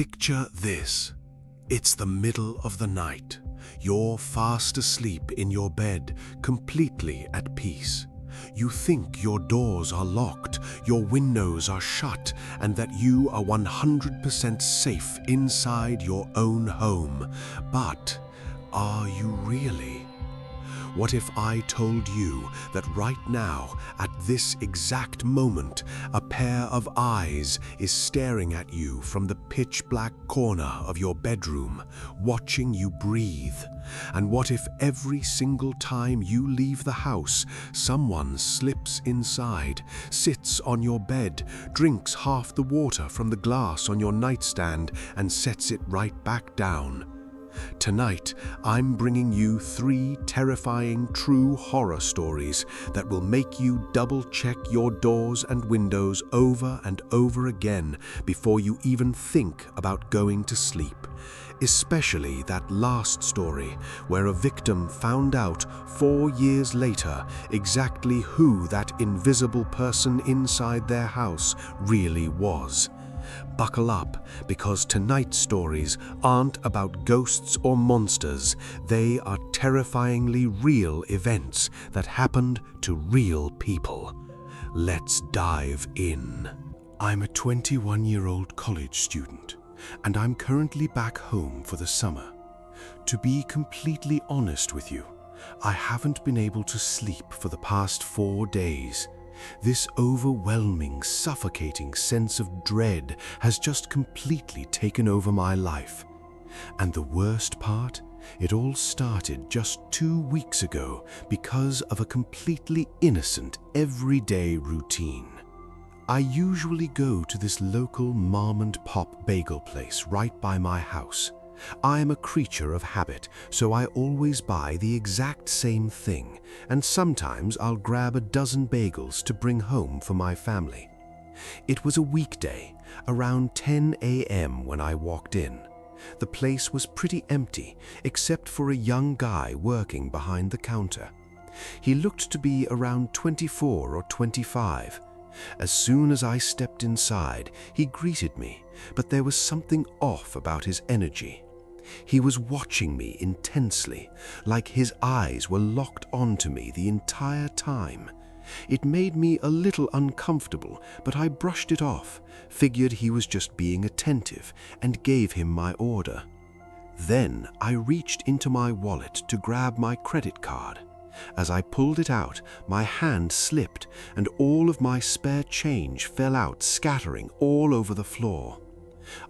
Picture this. It's the middle of the night. You're fast asleep in your bed, completely at peace. You think your doors are locked, your windows are shut, and that you are 100% safe inside your own home. But are you really? What if I told you that right now, at this exact moment, a pair of eyes is staring at you from the pitch-black corner of your bedroom, watching you breathe? And what if every single time you leave the house, someone slips inside, sits on your bed, drinks half the water from the glass on your nightstand, and sets it right back down? Tonight, I'm bringing you 3 terrifying true horror stories that will make you double-check your doors and windows over and over again before you even think about going to sleep. Especially that last story, where a victim found out 4 years later exactly who that invisible person inside their house really was. Buckle up, because tonight's stories aren't about ghosts or monsters. They are terrifyingly real events that happened to real people. Let's dive in. I'm a 21-year-old college student, and I'm currently back home for the summer. To be completely honest with you, I haven't been able to sleep for the past 4 days. This overwhelming, suffocating sense of dread has just completely taken over my life. And the worst part? It all started just 2 weeks ago because of a completely innocent, everyday routine. I usually go to this local mom and pop bagel place right by my house. I am a creature of habit, so I always buy the exact same thing, and sometimes I'll grab a dozen bagels to bring home for my family. It was a weekday, around 10 a.m. when I walked in. The place was pretty empty, except for a young guy working behind the counter. He looked to be around 24 or 25. As soon as I stepped inside, he greeted me, but there was something off about his energy. He was watching me intensely, like his eyes were locked onto me the entire time. It made me a little uncomfortable, but I brushed it off, figured he was just being attentive, and gave him my order. Then I reached into my wallet to grab my credit card. As I pulled it out, my hand slipped, and all of my spare change fell out, scattering all over the floor.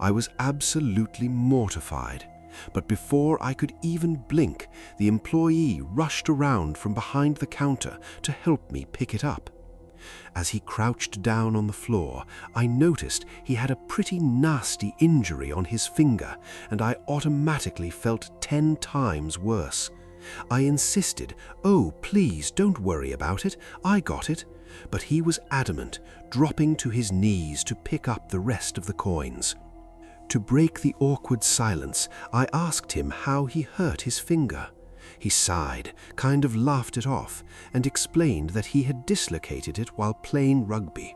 I was absolutely mortified. But before I could even blink, the employee rushed around from behind the counter to help me pick it up. As he crouched down on the floor, I noticed he had a pretty nasty injury on his finger, and I automatically felt 10 times worse. I insisted, "Oh, please, don't worry about it, I got it." But he was adamant, dropping to his knees to pick up the rest of the coins. To break the awkward silence, I asked him how he hurt his finger. He sighed, kind of laughed it off, and explained that he had dislocated it while playing rugby.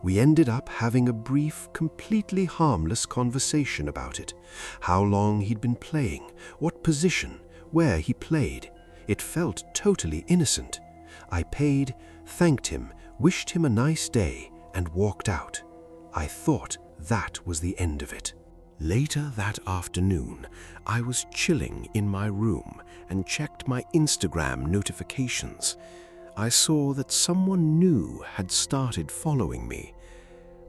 We ended up having a brief, completely harmless conversation about it. How long he'd been playing, what position, where he played. It felt totally innocent. I paid, thanked him, wished him a nice day, and walked out. I thought that was the end of it. Later that afternoon, I was chilling in my room and checked my Instagram notifications. I saw that someone new had started following me.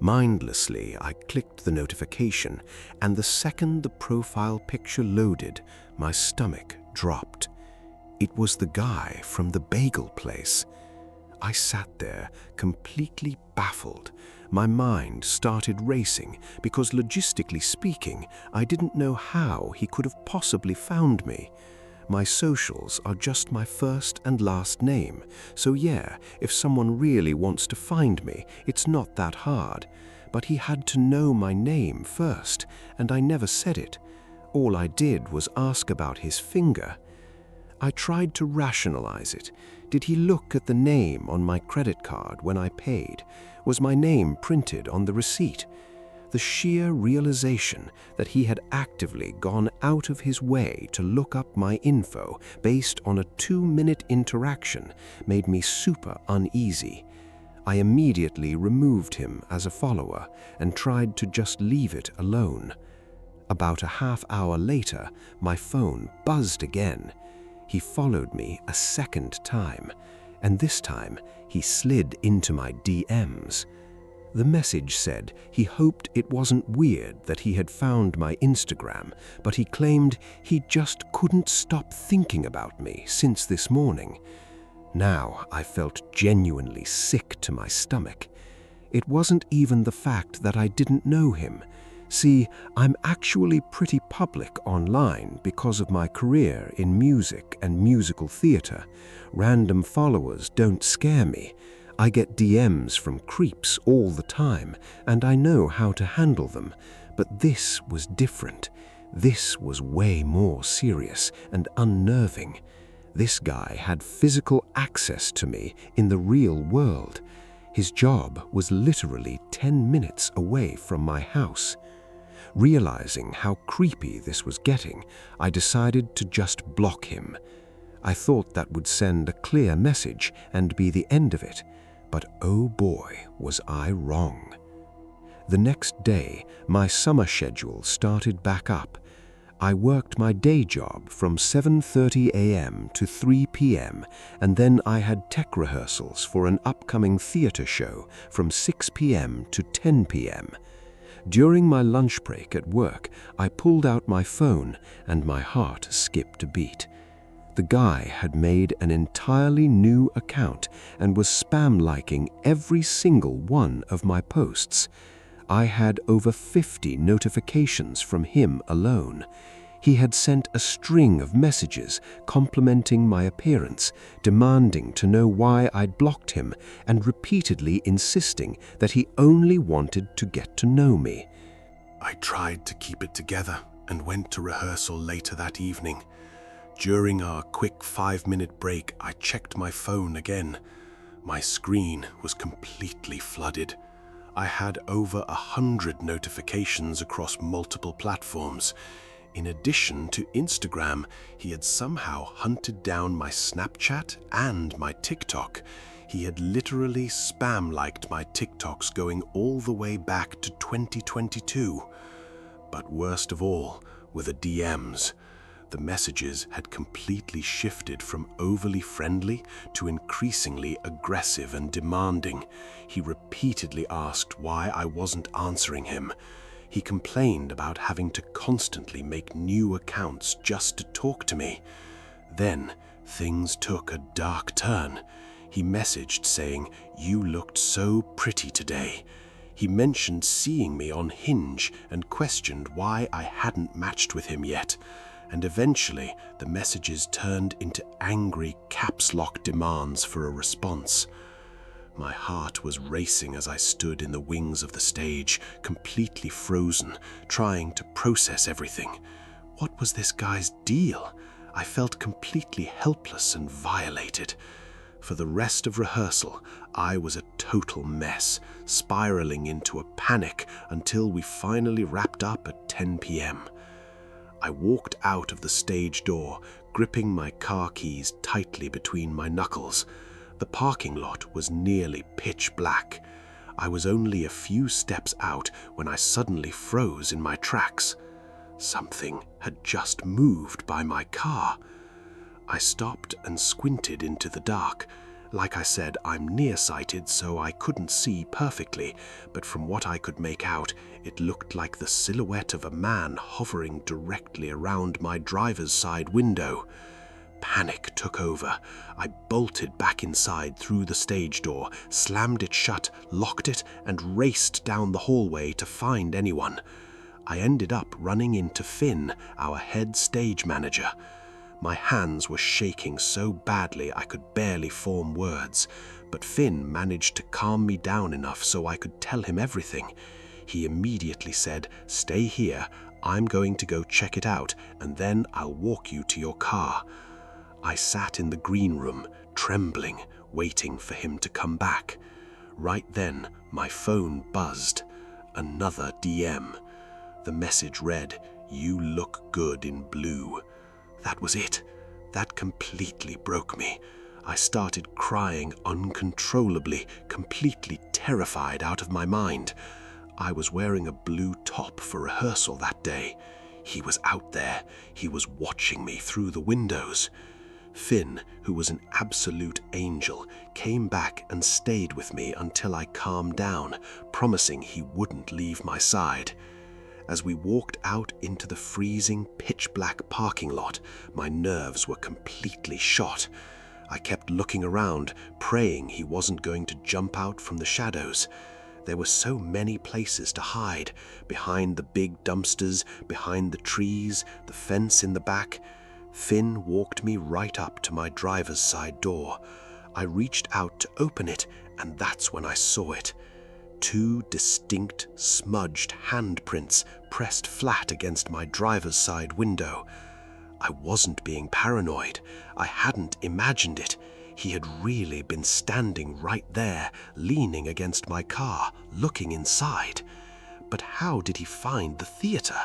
Mindlessly, I clicked the notification, and the second the profile picture loaded, my stomach dropped. It was the guy from the bagel place. I sat there, completely baffled. My mind started racing because, logistically speaking, I didn't know how he could have possibly found me. My socials are just my first and last name, so yeah, if someone really wants to find me, it's not that hard. But he had to know my name first, and I never said it. All I did was ask about his finger. I tried to rationalize it. Did he look at the name on my credit card when I paid? Was my name printed on the receipt? The sheer realization that he had actively gone out of his way to look up my info based on a 2-minute interaction made me super uneasy. I immediately removed him as a follower and tried to just leave it alone. About a half-hour later, my phone buzzed again. He followed me a second time, and this time he slid into my DMs. The message said he hoped it wasn't weird that he had found my Instagram, but he claimed he just couldn't stop thinking about me since this morning. Now I felt genuinely sick to my stomach. It wasn't even the fact that I didn't know him. See, I'm actually pretty public online because of my career in music and musical theater. Random followers don't scare me. I get DMs from creeps all the time, and I know how to handle them. But this was different. This was way more serious and unnerving. This guy had physical access to me in the real world. His job was literally 10 minutes away from my house. Realizing how creepy this was getting, I decided to just block him. I thought that would send a clear message and be the end of it, but oh boy, was I wrong. The next day, my summer schedule started back up. I worked my day job from 7:30 a.m. to 3 p.m., and then I had tech rehearsals for an upcoming theater show from 6 p.m. to 10 p.m. During my lunch break at work, I pulled out my phone and my heart skipped a beat. The guy had made an entirely new account and was spam-liking every single one of my posts. I had over 50 notifications from him alone. He had sent a string of messages complimenting my appearance, demanding to know why I'd blocked him, and repeatedly insisting that he only wanted to get to know me. I tried to keep it together and went to rehearsal later that evening. During our quick 5-minute break, I checked my phone again. My screen was completely flooded. I had over 100 notifications across multiple platforms. In addition to Instagram, he had somehow hunted down my Snapchat and my TikTok. He had literally spam-liked my TikToks going all the way back to 2022. But worst of all were the DMs. The messages had completely shifted from overly friendly to increasingly aggressive and demanding. He repeatedly asked why I wasn't answering him. He complained about having to constantly make new accounts just to talk to me. Then things took a dark turn. He messaged saying, "You looked so pretty today." He mentioned seeing me on Hinge and questioned why I hadn't matched with him yet. And eventually the messages turned into angry caps lock demands for a response. My heart was racing as I stood in the wings of the stage, completely frozen, trying to process everything. What was this guy's deal? I felt completely helpless and violated. For the rest of rehearsal, I was a total mess, spiraling into a panic until we finally wrapped up at 10 p.m. I walked out of the stage door, gripping my car keys tightly between my knuckles. The parking lot was nearly pitch black. I was only a few steps out when I suddenly froze in my tracks. Something had just moved by my car. I stopped and squinted into the dark. Like I said, I'm nearsighted, so I couldn't see perfectly, but from what I could make out, it looked like the silhouette of a man hovering directly around my driver's side window. Panic took over. I bolted back inside through the stage door, slammed it shut, locked it, and raced down the hallway to find anyone. I ended up running into Finn, our head stage manager. My hands were shaking so badly I could barely form words, but Finn managed to calm me down enough so I could tell him everything. He immediately said, "Stay here, I'm going to go check it out, and then I'll walk you to your car." I sat in the green room, trembling, waiting for him to come back. Right then, my phone buzzed. another DM. The message read, "You look good in blue." That was it. That completely broke me. I started crying uncontrollably, completely terrified out of my mind. I was wearing a blue top for rehearsal that day. He was out there. He was watching me through the windows. Finn, who was an absolute angel, came back and stayed with me until I calmed down, promising he wouldn't leave my side. As we walked out into the freezing, pitch-black parking lot, my nerves were completely shot. I kept looking around, praying he wasn't going to jump out from the shadows. There were so many places to hide, behind the big dumpsters, behind the trees, the fence in the back. Finn walked me right up to my driver's side door. I reached out to open it, and that's when I saw it. 2 distinct, smudged handprints pressed flat against my driver's side window. I wasn't being paranoid. I hadn't imagined it. He had really been standing right there, leaning against my car, looking inside. But how did he find the theater?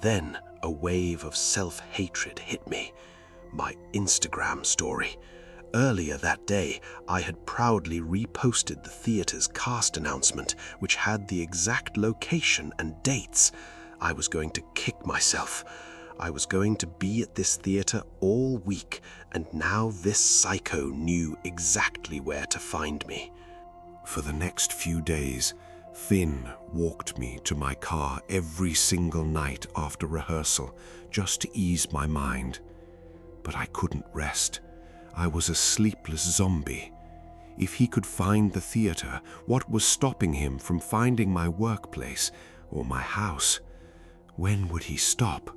Then a wave of self-hatred hit me. My Instagram story. Earlier that day, I had proudly reposted the theater's cast announcement, which had the exact location and dates. I was going to kick myself. I was going to be at this theater all week, and now this psycho knew exactly where to find me. For the next few days, Finn walked me to my car every single night after rehearsal, just to ease my mind. But I couldn't rest. I was a sleepless zombie. If he could find the theater, what was stopping him from finding my workplace or my house? When would he stop?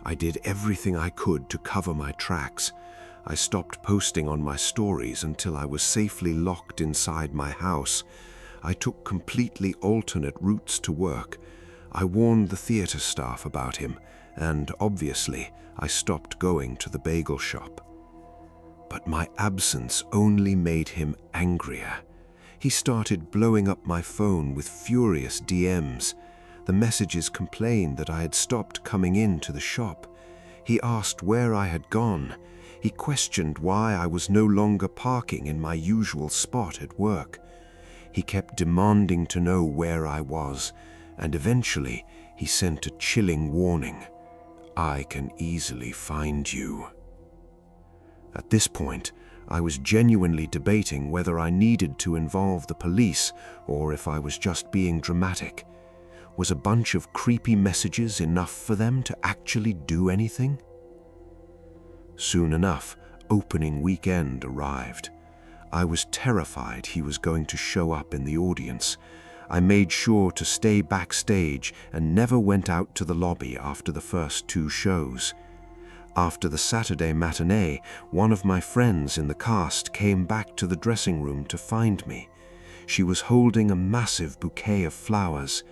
I did everything I could to cover my tracks. I stopped posting on my stories until I was safely locked inside my house. I took completely alternate routes to work. I warned the theater staff about him, and obviously, I stopped going to the bagel shop. But my absence only made him angrier. He started blowing up my phone with furious DMs. The messages complained that I had stopped coming into the shop. He asked where I had gone. He questioned why I was no longer parking in my usual spot at work. He kept demanding to know where I was, and eventually he sent a chilling warning. "I can easily find you." At this point, I was genuinely debating whether I needed to involve the police or if I was just being dramatic. Was a bunch of creepy messages enough for them to actually do anything? Soon enough, opening weekend arrived. I was terrified he was going to show up in the audience. I made sure to stay backstage and never went out to the lobby after the first 2 shows. After the Saturday matinee, one of my friends in the cast came back to the dressing room to find me. She was holding a massive bouquet of flowers.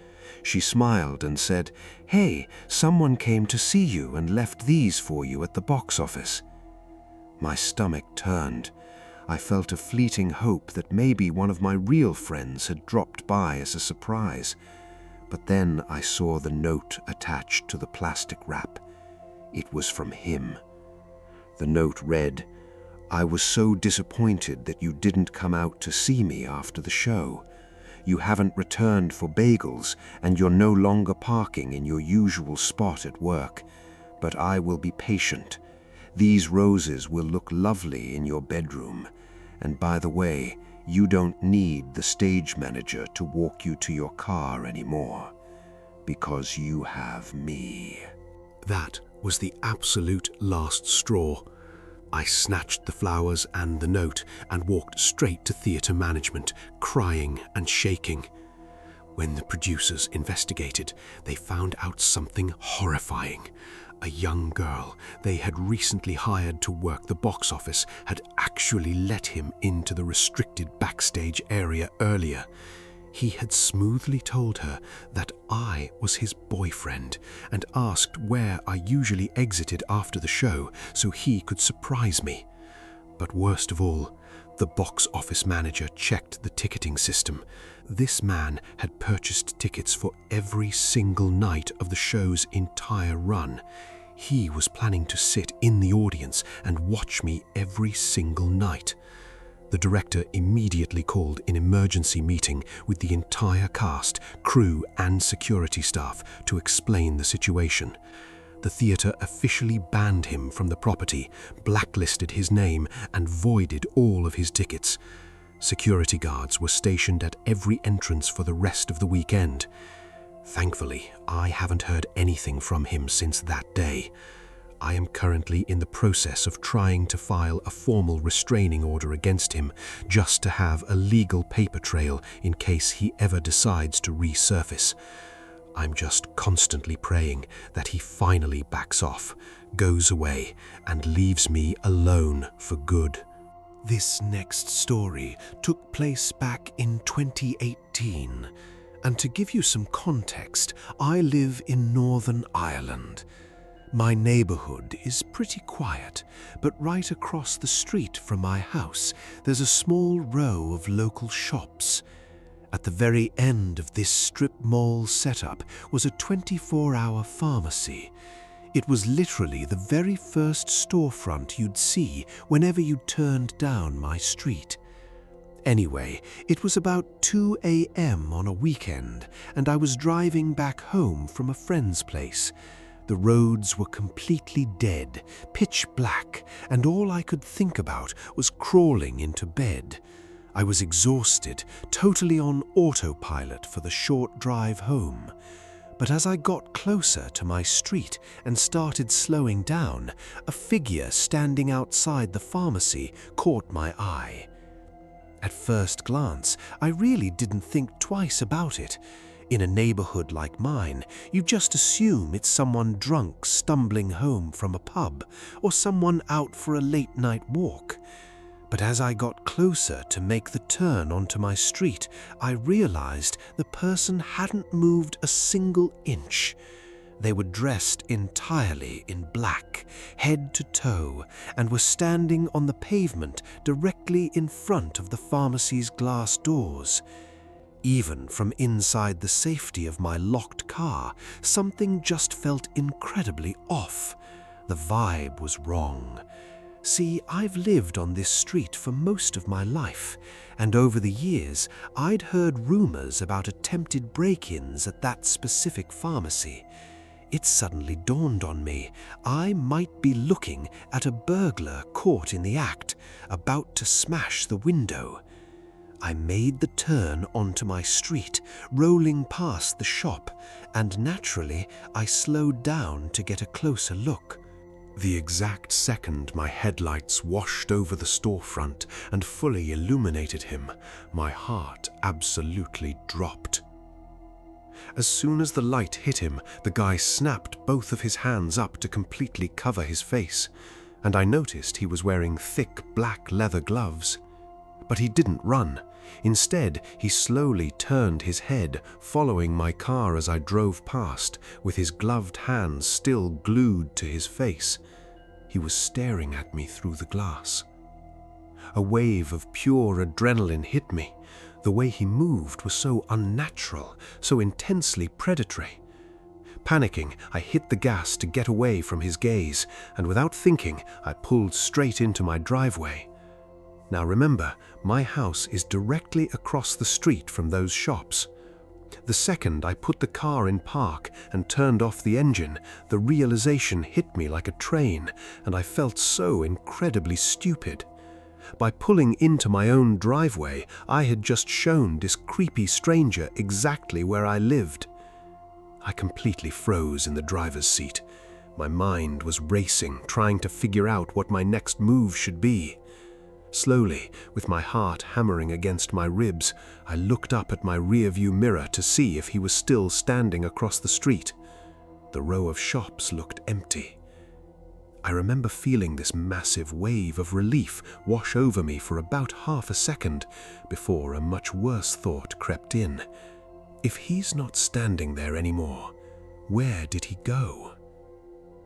She smiled and said, "Hey, someone came to see you and left these for you at the box office." My stomach turned. I felt a fleeting hope that maybe one of my real friends had dropped by as a surprise. But then I saw the note attached to the plastic wrap. It was from him. The note read, "I was so disappointed that you didn't come out to see me after the show. You haven't returned for bagels, and you're no longer parking in your usual spot at work. But I will be patient. These roses will look lovely in your bedroom. And by the way, you don't need the stage manager to walk you to your car anymore, because you have me." That was the absolute last straw. I snatched the flowers and the note and walked straight to theatre management, crying and shaking. When the producers investigated, they found out something horrifying. A young girl they had recently hired to work the box office had actually let him into the restricted backstage area earlier. He had smoothly told her that I was his boyfriend and asked where I usually exited after the show so he could surprise me. But worst of all, The box office manager checked the ticketing system. This man had purchased tickets for every single night of the show's entire run. He was planning to sit in the audience and watch me every single night. The director immediately called an emergency meeting with the entire cast, crew, and security staff to explain the situation. The theater officially banned him from the property, blacklisted his name, and voided all of his tickets. Security guards were stationed at every entrance for the rest of the weekend. Thankfully, I haven't heard anything from him since that day. I am currently in the process of trying to file a formal restraining order against him, just to have a legal paper trail in case he ever decides to resurface. I'm just constantly praying that he finally backs off, goes away, and leaves me alone for good. This next story took place back in 2018. And to give you some context, I live in Northern Ireland. My neighborhood is pretty quiet, but right across the street from my house, there's a small row of local shops. At the very end of this strip mall setup was a 24-hour pharmacy. It was literally the very first storefront you'd see whenever you turned down my street. Anyway, it was about 2 a.m. on a weekend, and I was driving back home from a friend's place. The roads were completely dead, pitch black, and all I could think about was crawling into bed. I was exhausted, totally on autopilot for the short drive home. But as I got closer to my street and started slowing down, a figure standing outside the pharmacy caught my eye. At first glance, I really didn't think twice about it. In a neighborhood like mine, you just assume it's someone drunk stumbling home from a pub, or someone out for a late-night walk. But as I got closer to make the turn onto my street, I realized the person hadn't moved a single inch. They were dressed entirely in black, head to toe, and were standing on the pavement directly in front of the pharmacy's glass doors. Even from inside the safety of my locked car, something just felt incredibly off. The vibe was wrong. See, I've lived on this street for most of my life, and over the years, I'd heard rumors about attempted break-ins at that specific pharmacy. It suddenly dawned on me, I might be looking at a burglar caught in the act, about to smash the window. I made the turn onto my street, rolling past the shop, and naturally, I slowed down to get a closer look. The exact second my headlights washed over the storefront and fully illuminated him, my heart absolutely dropped. As soon as the light hit him, the guy snapped both of his hands up to completely cover his face, and I noticed he was wearing thick black leather gloves. But he didn't run. Instead, he slowly turned his head, following my car as I drove past, with his gloved hands still glued to his face. He was staring at me through the glass. A wave of pure adrenaline hit me. The way he moved was so unnatural, so intensely predatory. Panicking, I hit the gas to get away from his gaze, and without thinking, I pulled straight into my driveway. Now remember, my house is directly across the street from those shops. The second I put the car in park and turned off the engine, the realization hit me like a train, and I felt so incredibly stupid. By pulling into my own driveway, I had just shown this creepy stranger exactly where I lived. I completely froze in the driver's seat. My mind was racing, trying to figure out what my next move should be. Slowly, with my heart hammering against my ribs, I looked up at my rearview mirror to see if he was still standing across the street. The row of shops looked empty. I remember feeling this massive wave of relief wash over me for about half a second before a much worse thought crept in. If he's not standing there anymore, where did he go?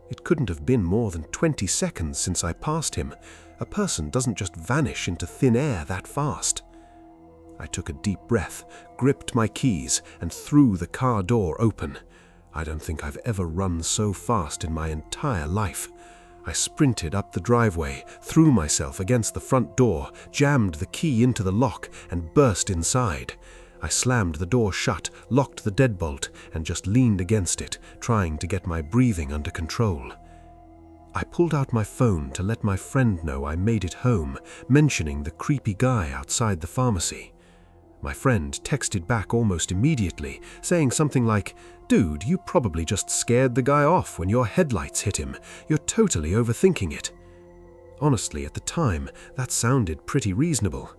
It couldn't have been more than 20 seconds since I passed him, A person doesn't just vanish into thin air that fast. I took a deep breath, gripped my keys, and threw the car door open. I don't think I've ever run so fast in my entire life. I sprinted up the driveway, threw myself against the front door, jammed the key into the lock, and burst inside. I slammed the door shut, locked the deadbolt, and just leaned against it, trying to get my breathing under control. I pulled out my phone to let my friend know I made it home, mentioning the creepy guy outside the pharmacy. My friend texted back almost immediately, saying something like, "Dude, you probably just scared the guy off when your headlights hit him. You're totally overthinking it." Honestly, at the time, that sounded pretty reasonable.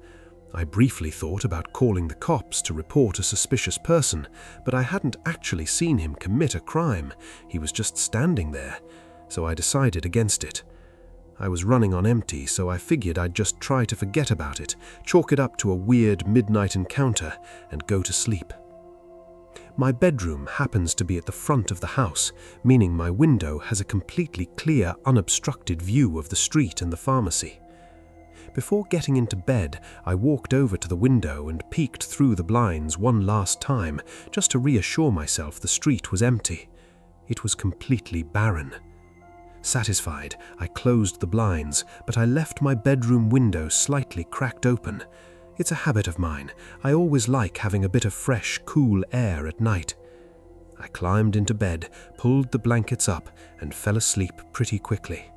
I briefly thought about calling the cops to report a suspicious person, but I hadn't actually seen him commit a crime. He was just standing there, so I decided against it. I was running on empty, so I figured I'd just try to forget about it, chalk it up to a weird midnight encounter, and go to sleep. My bedroom happens to be at the front of the house, meaning my window has a completely clear, unobstructed view of the street and the pharmacy. Before getting into bed, I walked over to the window and peeked through the blinds one last time, just to reassure myself the street was empty. It was completely barren. Satisfied, I closed the blinds, but I left my bedroom window slightly cracked open. It's a habit of mine. I always like having a bit of fresh, cool air at night. I climbed into bed, pulled the blankets up, and fell asleep pretty quickly.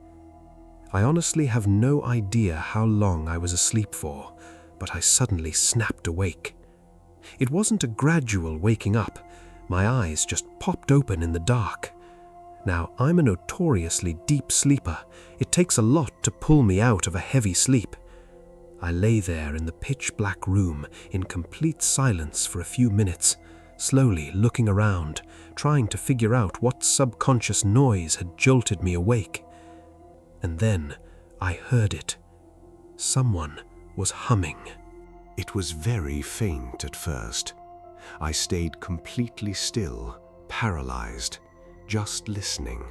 I honestly have no idea how long I was asleep for, but I suddenly snapped awake. It wasn't a gradual waking up. My eyes just popped open in the dark. Now, I'm a notoriously deep sleeper. It takes a lot to pull me out of a heavy sleep. I lay there in the pitch-black room in complete silence for a few minutes, slowly looking around, trying to figure out what subconscious noise had jolted me awake. And then I heard it. Someone was humming. It was very faint at first. I stayed completely still, paralyzed, just listening.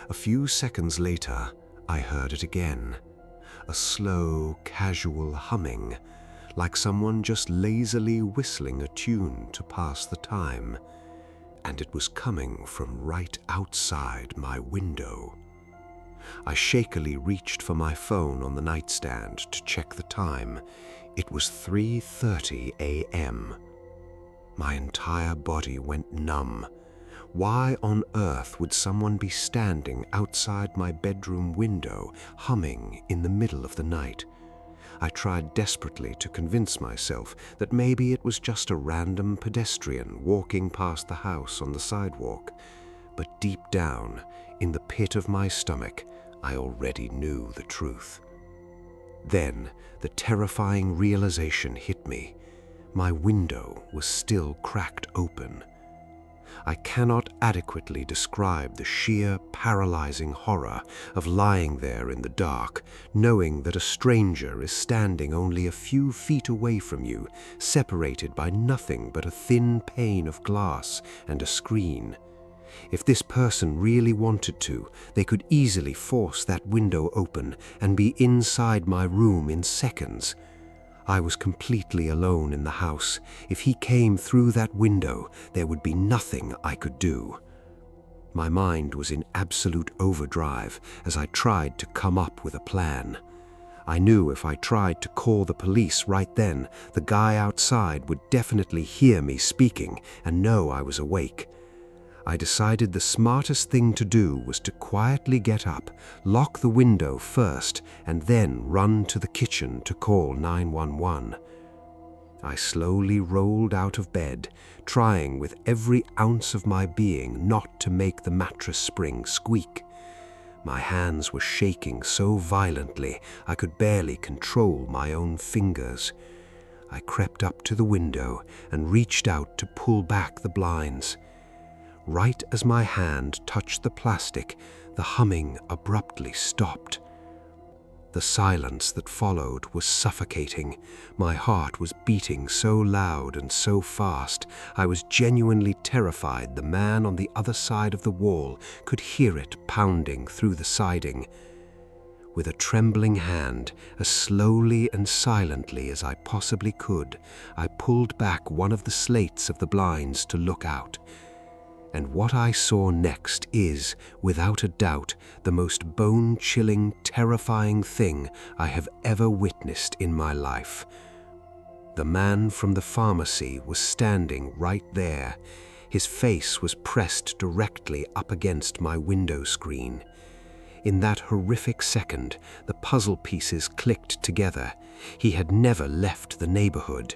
A few seconds later, I heard it again. A slow, casual humming, like someone just lazily whistling a tune to pass the time. And it was coming from right outside my window. I shakily reached for my phone on the nightstand to check the time. It was 3:30 a.m. My entire body went numb. Why on earth would someone be standing outside my bedroom window, humming in the middle of the night? I tried desperately to convince myself that maybe it was just a random pedestrian walking past the house on the sidewalk. But deep down, in the pit of my stomach, I already knew the truth. Then, the terrifying realization hit me. My window was still cracked open. I cannot adequately describe the sheer, paralyzing horror of lying there in the dark, knowing that a stranger is standing only a few feet away from you, separated by nothing but a thin pane of glass and a screen. If this person really wanted to, they could easily force that window open and be inside my room in seconds. I was completely alone in the house. If he came through that window, there would be nothing I could do. My mind was in absolute overdrive as I tried to come up with a plan. I knew if I tried to call the police right then, the guy outside would definitely hear me speaking and know I was awake. I decided the smartest thing to do was to quietly get up, lock the window first, and then run to the kitchen to call 911. I slowly rolled out of bed, trying with every ounce of my being not to make the mattress spring squeak. My hands were shaking so violently I could barely control my own fingers. I crept up to the window and reached out to pull back the blinds. Right as my hand touched the plastic, the humming abruptly stopped. The silence that followed was suffocating. My heart was beating so loud and so fast, I was genuinely terrified the man on the other side of the wall could hear it pounding through the siding. With a trembling hand, as slowly and silently as I possibly could, I pulled back one of the slates of the blinds to look out. And what I saw next is, without a doubt, the most bone-chilling, terrifying thing I have ever witnessed in my life. The man from the pharmacy was standing right there. His face was pressed directly up against my window screen. In that horrific second, the puzzle pieces clicked together. He had never left the neighborhood.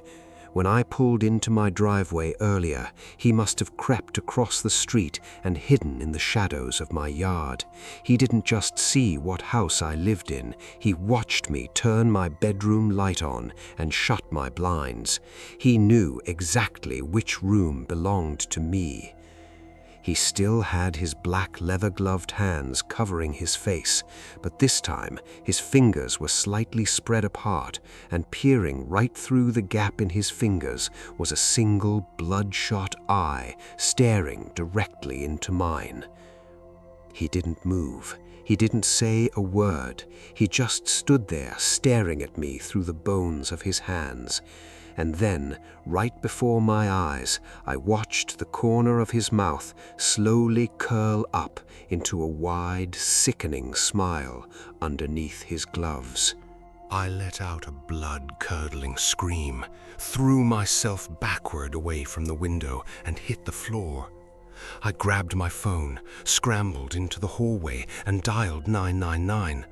When I pulled into my driveway earlier, he must have crept across the street and hidden in the shadows of my yard. He didn't just see what house I lived in, he watched me turn my bedroom light on and shut my blinds. He knew exactly which room belonged to me. He still had his black leather-gloved hands covering his face, but this time his fingers were slightly spread apart, and peering right through the gap in his fingers was a single bloodshot eye staring directly into mine. He didn't move. He didn't say a word. He just stood there staring at me through the bones of his hands. And then, right before my eyes, I watched the corner of his mouth slowly curl up into a wide, sickening smile underneath his gloves. I let out a blood-curdling scream, threw myself backward away from the window, and hit the floor. I grabbed my phone, scrambled into the hallway, and dialed 999.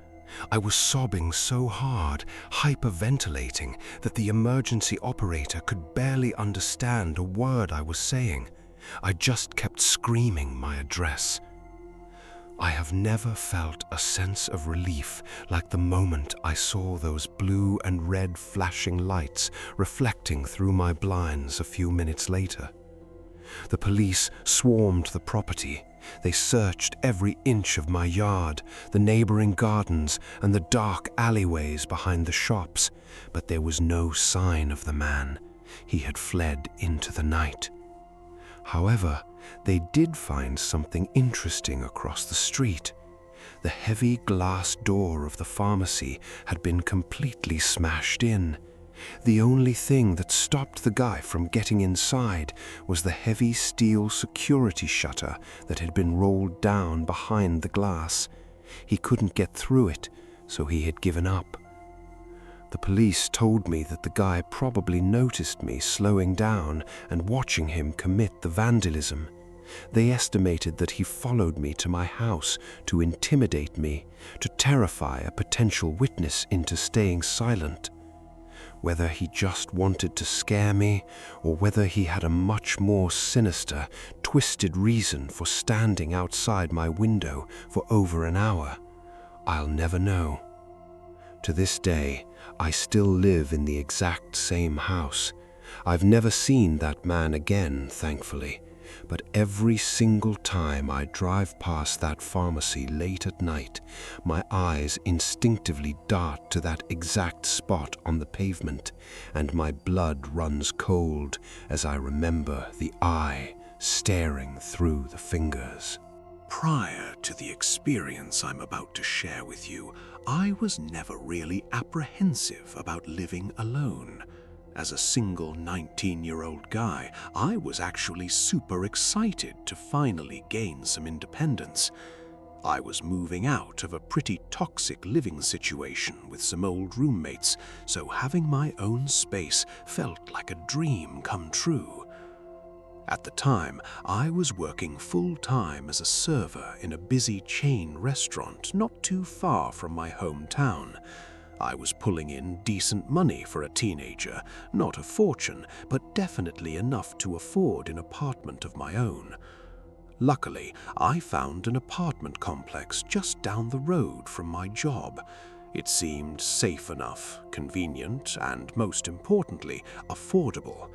I was sobbing so hard, hyperventilating, that the emergency operator could barely understand a word I was saying. I just kept screaming my address. I have never felt a sense of relief like the moment I saw those blue and red flashing lights reflecting through my blinds a few minutes later. The police swarmed the property. They searched every inch of my yard, the neighboring gardens, and the dark alleyways behind the shops, but there was no sign of the man. He had fled into the night. However, they did find something interesting across the street. The heavy glass door of the pharmacy had been completely smashed in. The only thing that stopped the guy from getting inside was the heavy steel security shutter that had been rolled down behind the glass. He couldn't get through it, so he had given up. The police told me that the guy probably noticed me slowing down and watching him commit the vandalism. They estimated that he followed me to my house to intimidate me, to terrify a potential witness into staying silent. Whether he just wanted to scare me, or whether he had a much more sinister, twisted reason for standing outside my window for over an hour, I'll never know. To this day, I still live in the exact same house. I've never seen that man again, thankfully, but every single time I drive past that pharmacy late at night, my eyes instinctively dart to that exact spot on the pavement, and my blood runs cold as I remember the eye staring through the fingers. Prior to the experience I'm about to share with you, I was never really apprehensive about living alone. As a single 19-year-old guy, I was actually super excited to finally gain some independence. I was moving out of a pretty toxic living situation with some old roommates, so having my own space felt like a dream come true. At the time, I was working full-time as a server in a busy chain restaurant not too far from my hometown. I was pulling in decent money for a teenager, not a fortune, but definitely enough to afford an apartment of my own. Luckily, I found an apartment complex just down the road from my job. It seemed safe enough, convenient, and most importantly, affordable.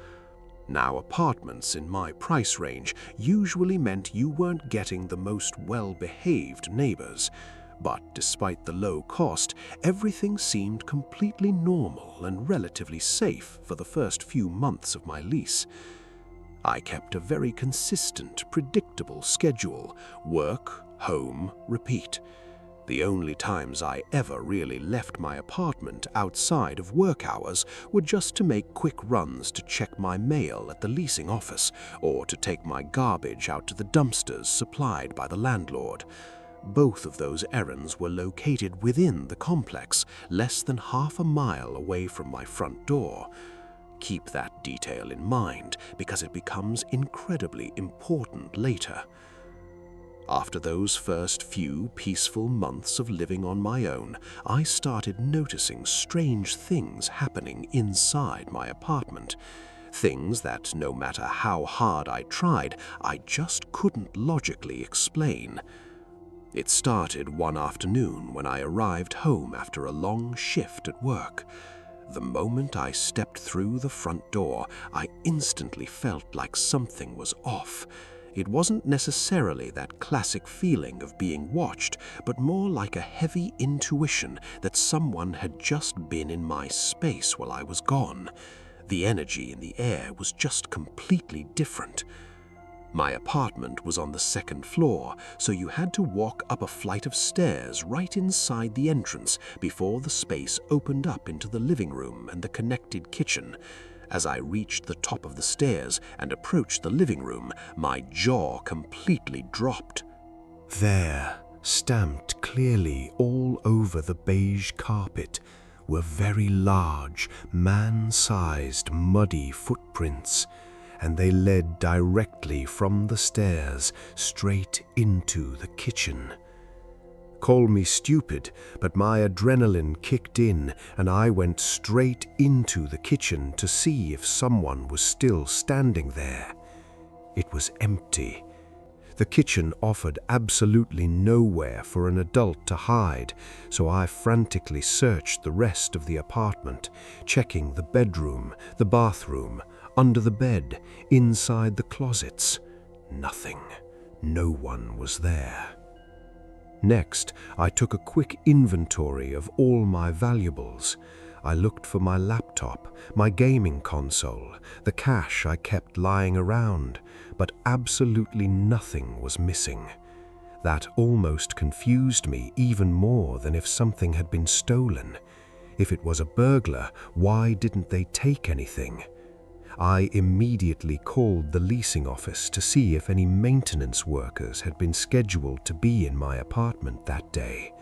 Now, apartments in my price range usually meant you weren't getting the most well-behaved neighbors. But despite the low cost, everything seemed completely normal and relatively safe for the first few months of my lease. I kept a very consistent, predictable schedule: work, home, repeat. The only times I ever really left my apartment outside of work hours were just to make quick runs to check my mail at the leasing office or to take my garbage out to the dumpsters supplied by the landlord. Both of those errands were located within the complex, less than half a mile away from my front door. Keep that detail in mind because it becomes incredibly important later. After those first few peaceful months of living on my own, I started noticing strange things happening inside my apartment. Things that, no matter how hard I tried, I just couldn't logically explain. It started one afternoon when I arrived home after a long shift at work. The moment I stepped through the front door, I instantly felt like something was off. It wasn't necessarily that classic feeling of being watched, but more like a heavy intuition that someone had just been in my space while I was gone. The energy in the air was just completely different. My apartment was on the second floor, so you had to walk up a flight of stairs right inside the entrance before the space opened up into the living room and the connected kitchen. As I reached the top of the stairs and approached the living room, my jaw completely dropped. There, stamped clearly all over the beige carpet, were very large, man-sized, muddy footprints, and they led directly from the stairs straight into the kitchen. Call me stupid, but my adrenaline kicked in and I went straight into the kitchen to see if someone was still standing there. It was empty. The kitchen offered absolutely nowhere for an adult to hide, so I frantically searched the rest of the apartment, checking the bedroom, the bathroom, under the bed, inside the closets. Nothing. No one was there. Next, I took a quick inventory of all my valuables. I looked for my laptop, my gaming console, the cash I kept lying around, but absolutely nothing was missing. That almost confused me even more than if something had been stolen. If it was a burglar, why didn't they take anything? I immediately called the leasing office to see if any maintenance workers had been scheduled to be in my apartment that day.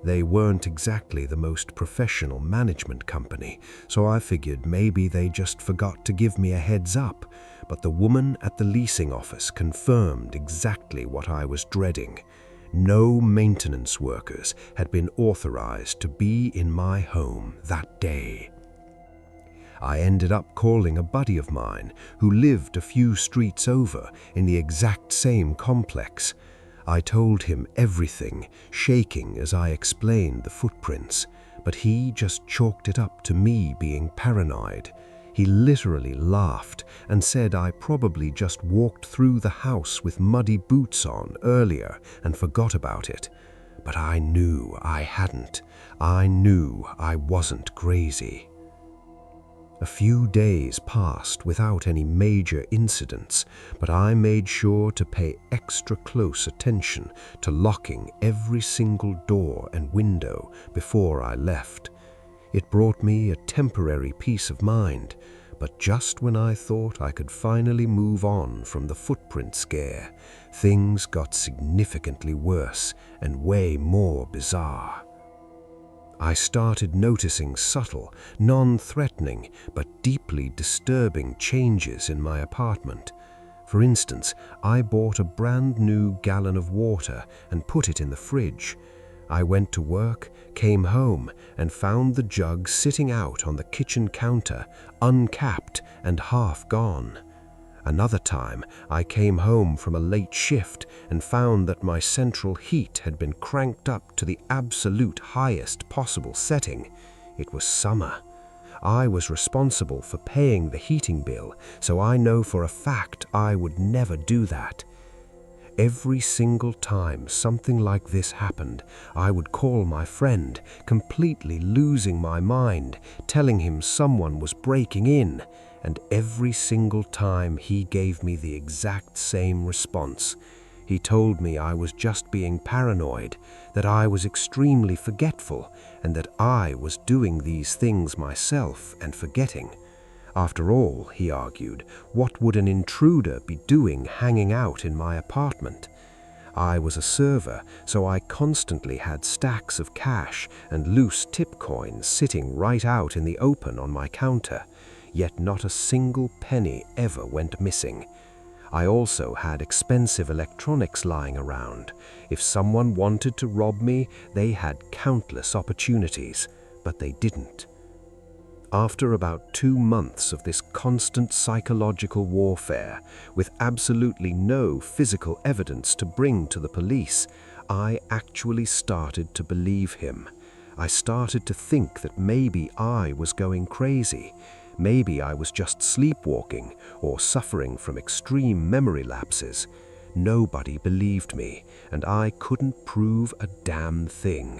They weren't exactly the most professional management company, so I figured maybe they just forgot to give me a heads up, but the woman at the leasing office confirmed exactly what I was dreading. No maintenance workers had been authorized to be in my home that day. I ended up calling a buddy of mine who lived a few streets over in the exact same complex. I told him everything, shaking as I explained the footprints, but he just chalked it up to me being paranoid. He literally laughed and said I probably just walked through the house with muddy boots on earlier and forgot about it. But I knew I hadn't. I knew I wasn't crazy. A few days passed without any major incidents, but I made sure to pay extra close attention to locking every single door and window before I left. It brought me a temporary peace of mind, but just when I thought I could finally move on from the footprint scare, things got significantly worse and way more bizarre. I started noticing subtle, non-threatening, but deeply disturbing changes in my apartment. For instance, I bought a brand new gallon of water and put it in the fridge. I went to work, came home, and found the jug sitting out on the kitchen counter, uncapped and half gone. Another time, I came home from a late shift and found that my central heat had been cranked up to the absolute highest possible setting. It was summer. I was responsible for paying the heating bill, so I know for a fact I would never do that. Every single time something like this happened, I would call my friend, completely losing my mind, telling him someone was breaking in, and every single time he gave me the exact same response. He told me I was just being paranoid, that I was extremely forgetful, and that I was doing these things myself and forgetting. After all, he argued, what would an intruder be doing hanging out in my apartment? I was a server, so I constantly had stacks of cash and loose tip coins sitting right out in the open on my counter, yet not a single penny ever went missing. I also had expensive electronics lying around. If someone wanted to rob me, they had countless opportunities, but they didn't. After about 2 months of this constant psychological warfare, with absolutely no physical evidence to bring to the police, I actually started to believe him. I started to think that maybe I was going crazy. Maybe I was just sleepwalking or suffering from extreme memory lapses. Nobody believed me, and I couldn't prove a damn thing.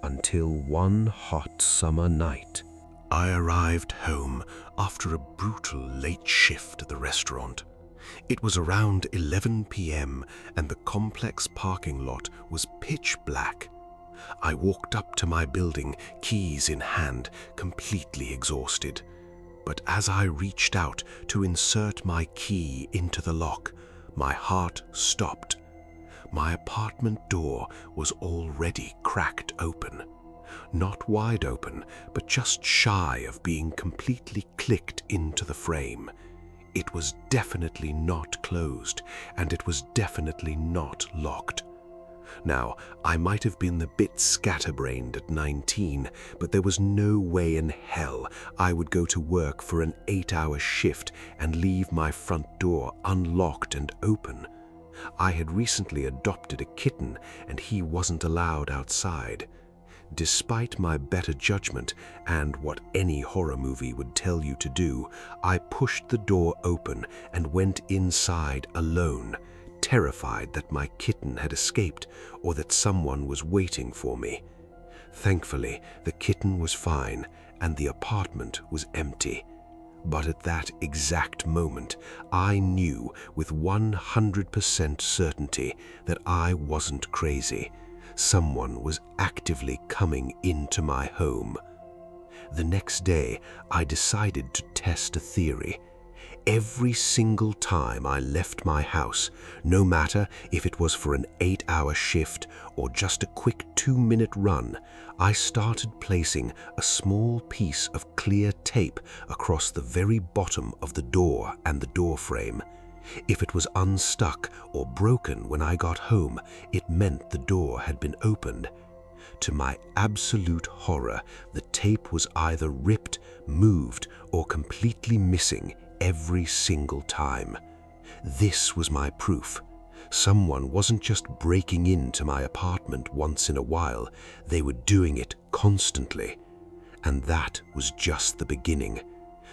Until one hot summer night. I arrived home after a brutal late shift at the restaurant. It was around 11 p.m. and the complex parking lot was pitch black. I walked up to my building, keys in hand, completely exhausted. But as I reached out to insert my key into the lock, my heart stopped. My apartment door was already cracked open. Not wide open, but just shy of being completely clicked into the frame. It was definitely not closed, and it was definitely not locked. Now, I might have been a bit scatterbrained at 19, but there was no way in hell I would go to work for an 8-hour shift and leave my front door unlocked and open. I had recently adopted a kitten, and he wasn't allowed outside. Despite my better judgment and what any horror movie would tell you to do, I pushed the door open and went inside alone, terrified that my kitten had escaped or that someone was waiting for me. Thankfully, the kitten was fine and the apartment was empty. But at that exact moment, I knew with 100% certainty that I wasn't crazy. Someone was actively coming into my home. The next day, I decided to test a theory. Every single time I left my house, no matter if it was for an 8-hour shift or just a quick 2-minute run, I started placing a small piece of clear tape across the very bottom of the door and the door frame. If it was unstuck or broken when I got home, it meant the door had been opened. To my absolute horror, the tape was either ripped, moved, or completely missing every single time. This was my proof. Someone wasn't just breaking into my apartment once in a while, they were doing it constantly. And that was just the beginning.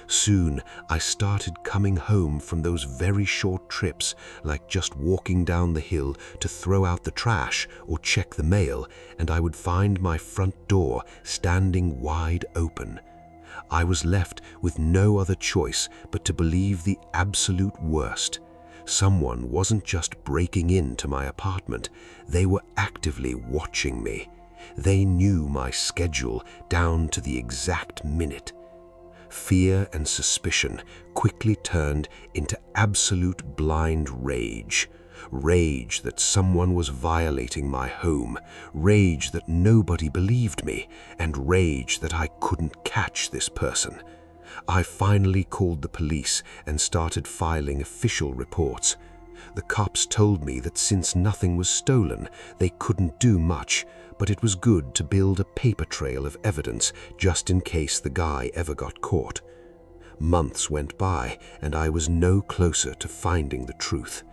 Soon, I started coming home from those very short trips, like just walking down the hill to throw out the trash or check the mail, and I would find my front door standing wide open. I was left with no other choice but to believe the absolute worst. Someone wasn't just breaking into my apartment, they were actively watching me. They knew my schedule down to the exact minute. Fear and suspicion quickly turned into absolute blind rage. Rage that someone was violating my home, rage that nobody believed me, and rage that I couldn't catch this person. I finally called the police and started filing official reports. The cops told me that since nothing was stolen, they couldn't do much, but it was good to build a paper trail of evidence just in case the guy ever got caught. Months went by, and I was no closer to finding the truth.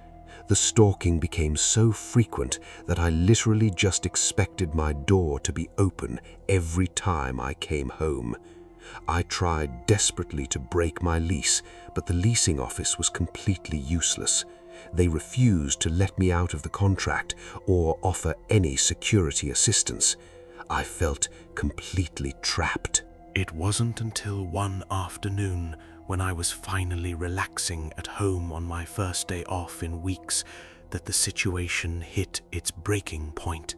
The stalking became so frequent that I literally just expected my door to be open every time I came home. I tried desperately to break my lease, but the leasing office was completely useless. They refused to let me out of the contract or offer any security assistance. I felt completely trapped. It wasn't until one afternoon, when I was finally relaxing at home on my first day off in weeks, that the situation hit its breaking point.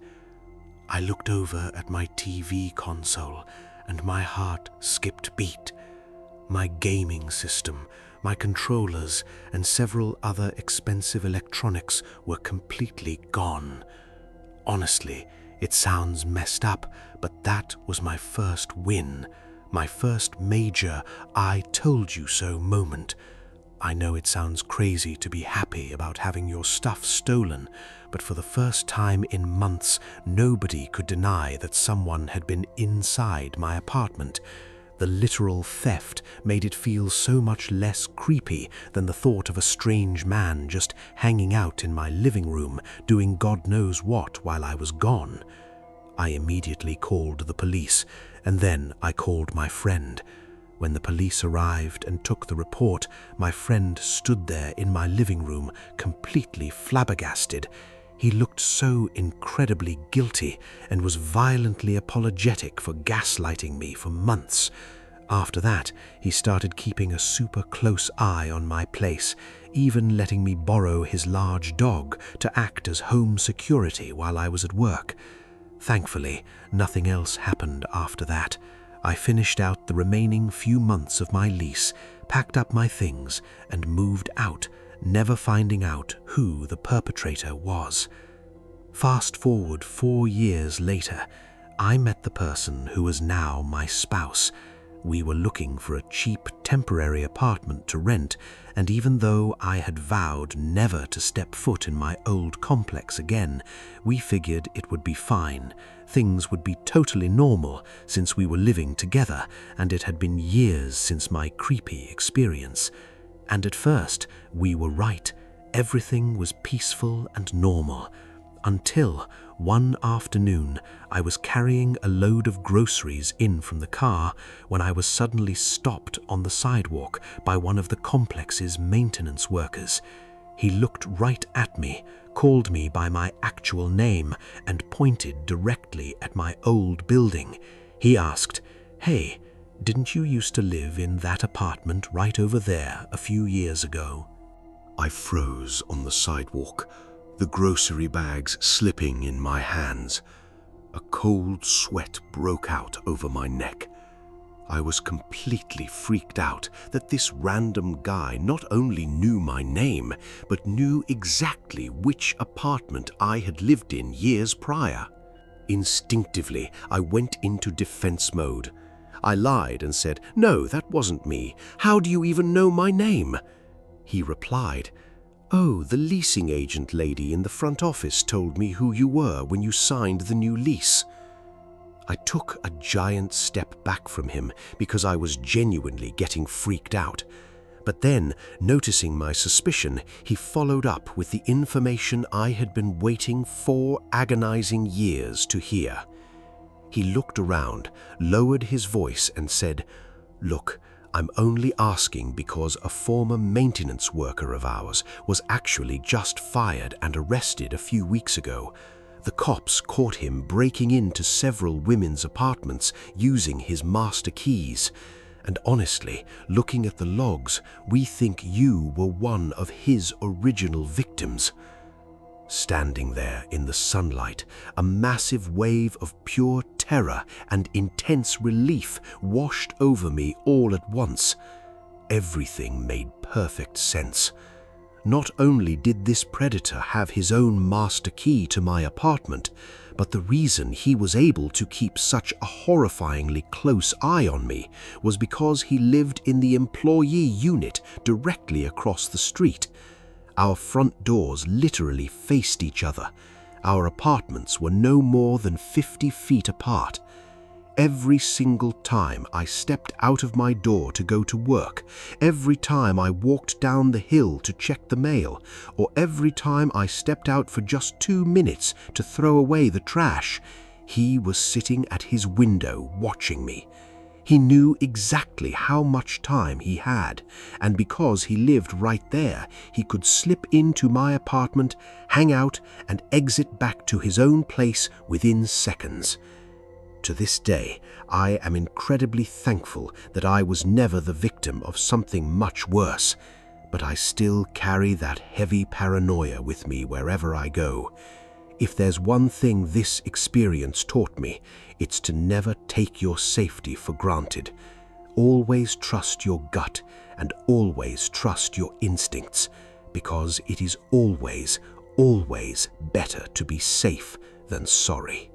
I looked over at my TV console and my heart skipped beat. My gaming system, my controllers, and several other expensive electronics were completely gone. Honestly, it sounds messed up, but that was my first win, my first major "I told you so" moment. I know it sounds crazy to be happy about having your stuff stolen, but for the first time in months, nobody could deny that someone had been inside my apartment. The literal theft made it feel so much less creepy than the thought of a strange man just hanging out in my living room, doing God knows what while I was gone. I immediately called the police, and then I called my friend. When the police arrived and took the report, my friend stood there in my living room, completely flabbergasted. He looked so incredibly guilty and was violently apologetic for gaslighting me for months. After that, he started keeping a super close eye on my place, even letting me borrow his large dog to act as home security while I was at work. Thankfully, nothing else happened after that. I finished out the remaining few months of my lease, packed up my things, and moved out, never finding out who the perpetrator was. Fast forward 4 years later, I met the person who was now my spouse. We were looking for a cheap temporary apartment to rent, and even though I had vowed never to step foot in my old complex again, we figured it would be fine. Things would be totally normal since we were living together, and it had been years since my creepy experience. And at first, we were right. Everything was peaceful and normal. Until one afternoon, I was carrying a load of groceries in from the car when I was suddenly stopped on the sidewalk by one of the complex's maintenance workers. He looked right at me, called me by my actual name, and pointed directly at my old building. He asked, "Hey, didn't you used to live in that apartment right over there a few years ago?" I froze on the sidewalk, the grocery bags slipping in my hands. A cold sweat broke out over my neck. I was completely freaked out that this random guy not only knew my name, but knew exactly which apartment I had lived in years prior. Instinctively, I went into defense mode. I lied and said, "No, that wasn't me. How do you even know my name?" He replied, "Oh, the leasing agent lady in the front office told me who you were when you signed the new lease." I took a giant step back from him because I was genuinely getting freaked out. But then, noticing my suspicion, he followed up with the information I had been waiting 4 agonizing years to hear. He looked around, lowered his voice and said, "Look, I'm only asking because a former maintenance worker of ours was actually just fired and arrested a few weeks ago. The cops caught him breaking into several women's apartments using his master keys. And honestly, looking at the logs, we think you were one of his original victims." Standing there in the sunlight, a massive wave of pure terror and intense relief washed over me all at once. Everything made perfect sense. Not only did this predator have his own master key to my apartment, but the reason he was able to keep such a horrifyingly close eye on me was because he lived in the employee unit directly across the street. Our front doors literally faced each other. Our apartments were no more than 50 feet apart. Every single time I stepped out of my door to go to work, every time I walked down the hill to check the mail, or every time I stepped out for just 2 minutes to throw away the trash, he was sitting at his window watching me. He knew exactly how much time he had, and because he lived right there, he could slip into my apartment, hang out, and exit back to his own place within seconds. To this day, I am incredibly thankful that I was never the victim of something much worse. but I still carry that heavy paranoia with me wherever I go. If there's one thing this experience taught me, it's to never take your safety for granted. Always trust your gut and always trust your instincts, because it is always, always better to be safe than sorry.